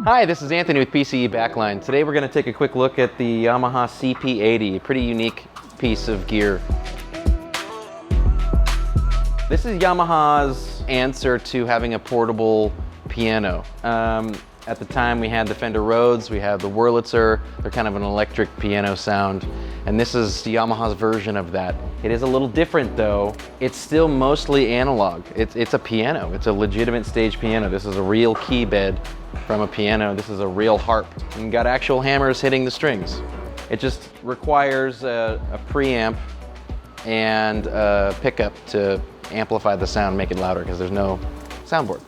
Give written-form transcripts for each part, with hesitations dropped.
Hi, this is Anthony with PCE Backline. Today we're going to take a quick look at the Yamaha CP-80, a pretty unique piece of gear. This is Yamaha's answer to having a portable piano. At the time we had the Fender Rhodes, we have the Wurlitzer, they're kind of an electric piano sound, and this is Yamaha's version of that. It is a little different though. It's still mostly analog. It's a piano, it's a legitimate stage piano. This is a real key bed from a piano. This is a real harp. And got actual hammers hitting the strings. It just requires a preamp and a pickup to amplify the sound, make it louder, because there's no soundboard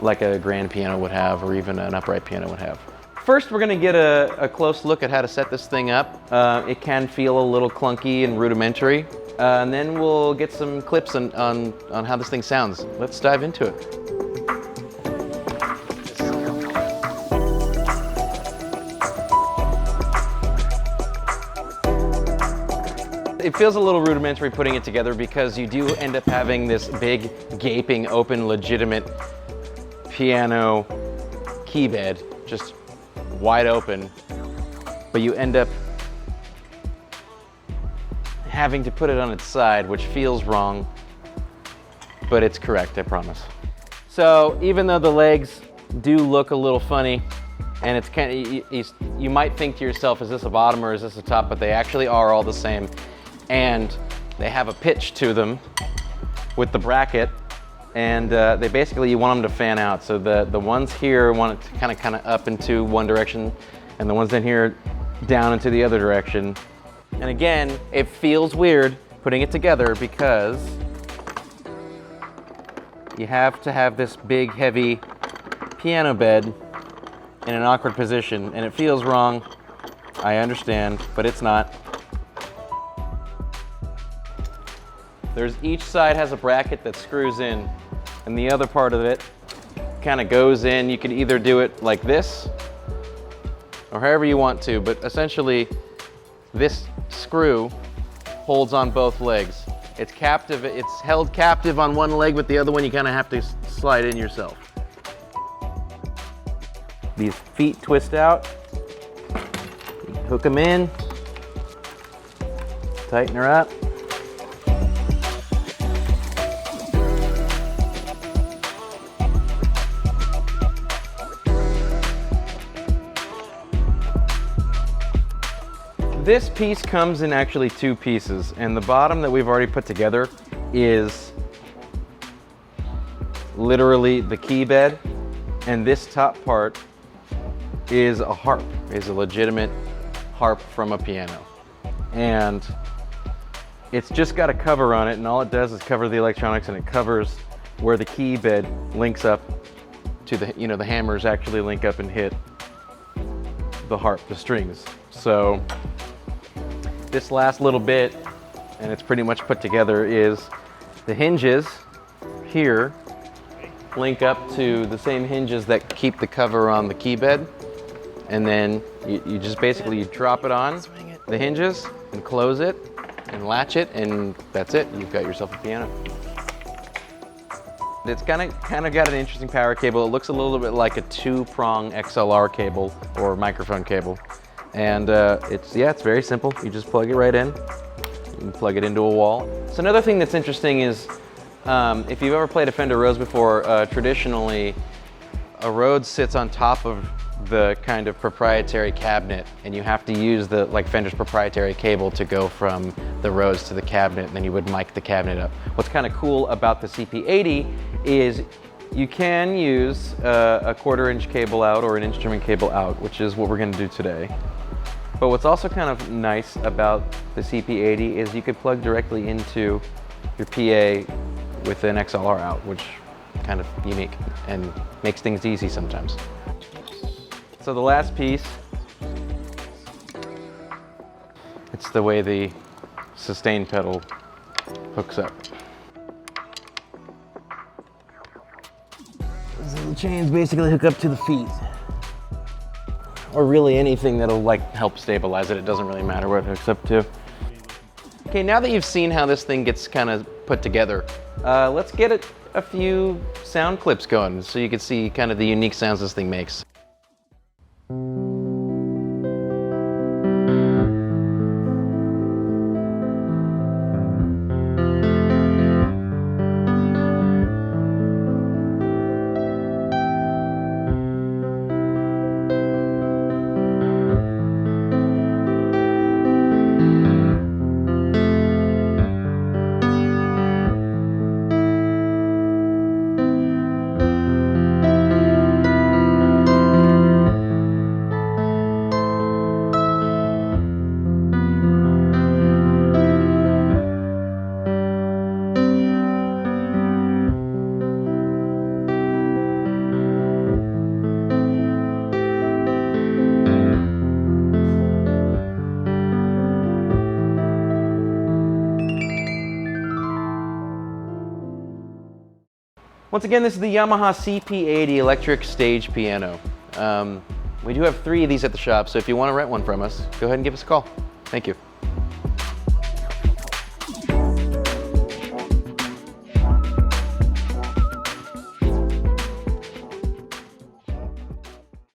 like a grand piano would have, or even an upright piano would have. First, we're gonna get a close look at how to set this thing up. It can feel a little clunky and rudimentary. And then we'll get some clips on how this thing sounds. Let's dive into it. It feels a little rudimentary putting it together because you do end up having this big, gaping, open, legitimate piano key bed, just wide open, but you end up having to put it on its side, which feels wrong, but it's correct, I promise. So even though the legs do look a little funny, and it's kind of, you might think to yourself, is this a bottom or is this a top? But they actually are all the same. And they have a pitch to them with the bracket, and they basically, you want them to fan out. So the ones here want it to kind of up into one direction, and the ones in here down into the other direction. And again, it feels weird putting it together because you have to have this big, heavy piano bed in an awkward position, and it feels wrong. I understand, but it's not. Each side has a bracket that screws in, and the other part of it kind of goes in. You can either do it like this, or however you want to, but essentially this screw holds on both legs. It's captive, it's held captive on one leg, but the other one you kind of have to slide in yourself. These feet twist out, you hook them in, tighten her up. This piece comes in actually two pieces, and the bottom that we've already put together is literally the key bed, and this top part is a harp, is a legitimate harp from a piano. And it's just got a cover on it, and all it does is cover the electronics, and it covers where the key bed links up to the, the hammers actually link up and hit the harp, the strings. So this last little bit, and it's pretty much put together, is the hinges here link up to the same hinges that keep the cover on the key bed, and then you just basically drop it on the hinges and close it and latch it, and that's it. You've got yourself a piano. It's kind of got an interesting power cable. It looks a little bit like a two-prong XLR cable or microphone cable. And it's very simple. You just plug it right in. You can plug it into a wall. So another thing that's interesting is, if you've ever played a Fender Rhodes before, traditionally a Rhodes sits on top of the kind of proprietary cabinet, and you have to use like Fender's proprietary cable to go from the Rhodes to the cabinet, and then you would mic the cabinet up. What's kind of cool about the CP-80 is you can use a 1/4-inch cable out or an instrument cable out, which is what we're going to do today. But what's also kind of nice about the CP-80 is you could plug directly into your PA with an XLR out, which is kind of unique and makes things easy sometimes. So the last piece, it's the way the sustain pedal hooks up. So the chains basically hook up to the feet, or really anything that'll help stabilize it. It doesn't really matter what it hooks up to. Okay, now that you've seen how this thing gets kind of put together, let's get a few sound clips going so you can see kind of the unique sounds this thing makes. Once again, this is the Yamaha CP-80 electric stage piano. We do have 3 of these at the shop, so if you want to rent one from us, go ahead and give us a call. Thank you.